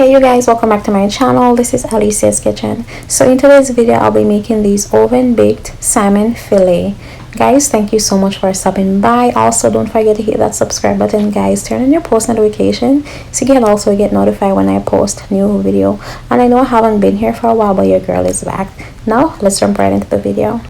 Hey you guys, welcome back to my channel. This is Alecia's kitchen. So in today's video I'll be making these oven baked salmon fillet. Guys, thank you so much for stopping by. Also, don't forget to hit that subscribe button, guys. Turn on your post notification so you can also get notified when I post new video. And I know I haven't been here for a while, but your girl is back. Now let's jump right into the video.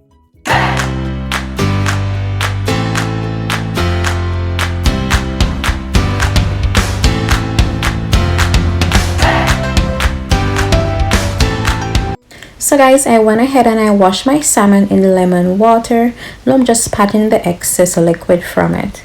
So guys, I went ahead and I washed my salmon in lemon water. Now I'm just patting the excess liquid from it.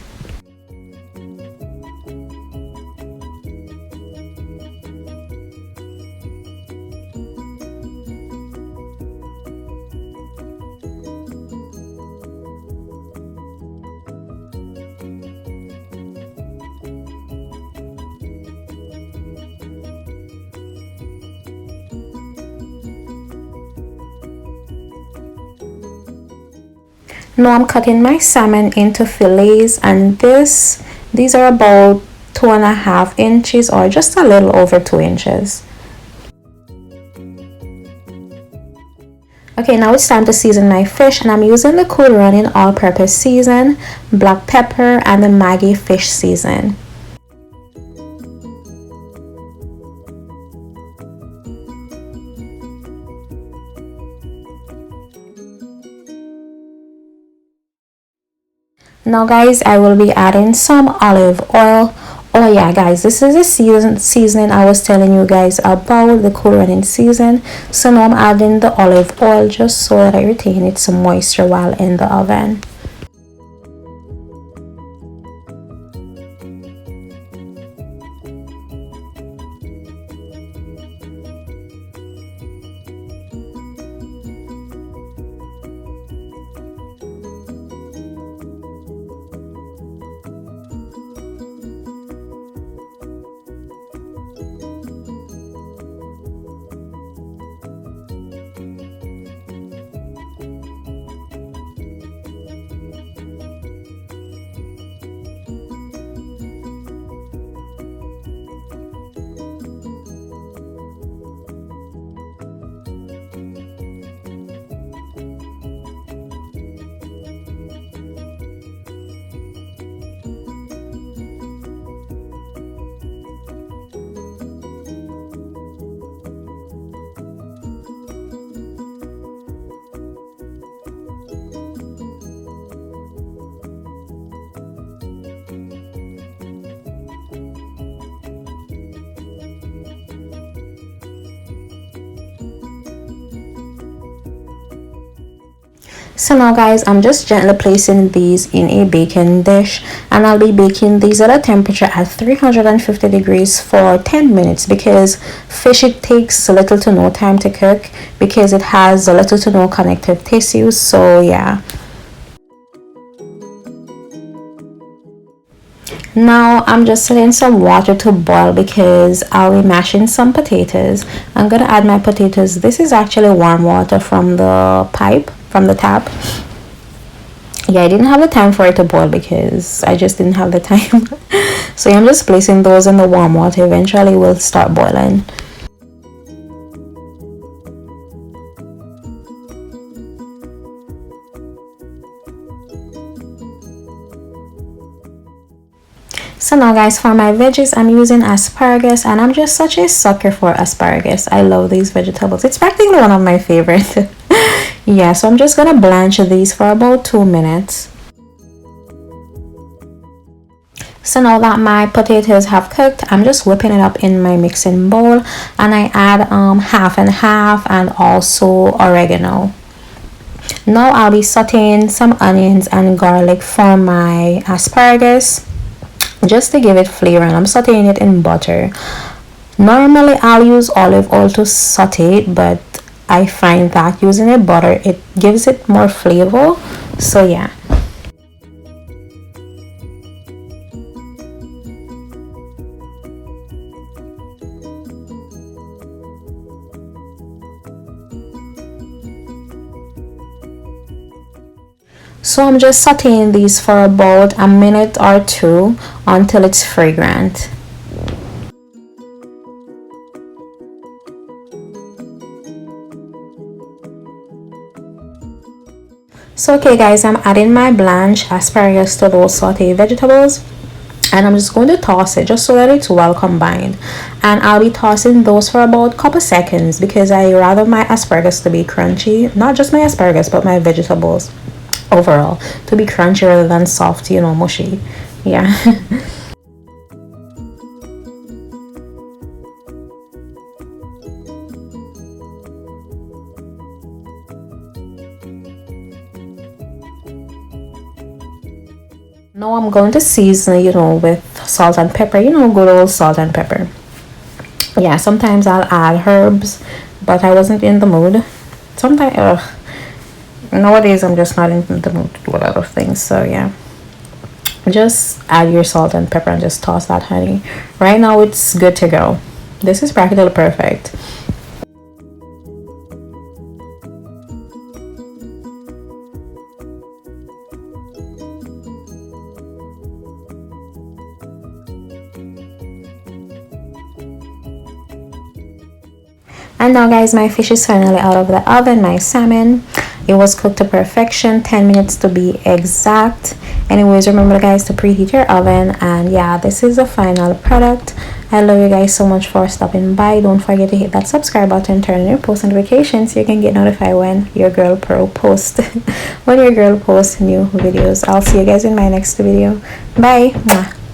Now I'm cutting my salmon into fillets, and these are about 2.5 inches or just a little over 2 inches. Okay, now it's time to season my fish, and I'm using the Cool Running all-purpose season, black pepper, and the Maggi fish season. Now guys, I will be adding some olive oil. Oh yeah guys, this is the seasoning I was telling you guys about, the Cool Running season. So now I'm adding the olive oil just so that I retain its moisture while in the oven. So now guys, I'm just gently placing these in a baking dish, and I'll be baking these at a temperature at 350 degrees for 10 minutes because fish, it takes little to no time to cook because it has little to no connective tissue. So yeah. Now I'm just setting some water to boil because I'll be mashing some potatoes. I'm gonna add my potatoes. This is actually warm water from the pipe, from the tap. Yeah, I didn't have the time for it to boil because I just didn't have the time. So I'm just placing those in the warm water. Eventually it will start boiling. So now guys, for my veggies, I'm using asparagus, and I'm just such a sucker for asparagus. I love these vegetables. It's practically one of my favorites. Yeah, so I'm just gonna blanch these for about 2 minutes. So now that my potatoes have cooked, I'm just whipping it up in my mixing bowl, and I add half and half and also oregano. Now I'll be sauteing some onions and garlic for my asparagus, just to give it flavor, and I'm sauteing it in butter. Normally I'll use olive oil to saute it, but I find that using a butter, it gives it more flavor. So yeah. So I'm just sauteing these for about a minute or two until it's fragrant. So okay guys, I'm adding my blanch asparagus to those sauteed vegetables, and I'm just going to toss it just so that it's well combined. And I'll be tossing those for about a couple seconds because I rather my asparagus to be crunchy, not just my asparagus but my vegetables overall to be crunchy rather than soft, you know, mushy. Yeah. Now I'm going to season, you know, with salt and pepper, you know, good old salt and pepper. Yeah, sometimes I'll add herbs, but I wasn't in the mood. Sometimes, nowadays I'm just not in the mood to do a lot of things. So yeah, just add your salt and pepper and just toss that, honey. Right now it's good to go. This is practically perfect. And now guys, my fish is finally out of the oven. My salmon, it was cooked to perfection, 10 minutes to be exact. Anyways, remember guys to preheat your oven. And yeah, this is the final product. I love you guys so much for stopping by. Don't forget to hit that subscribe button, turn on your post notifications so you can get notified when your girl posts when your girl posts new videos. I'll see you guys in my next video. Bye. Mwah.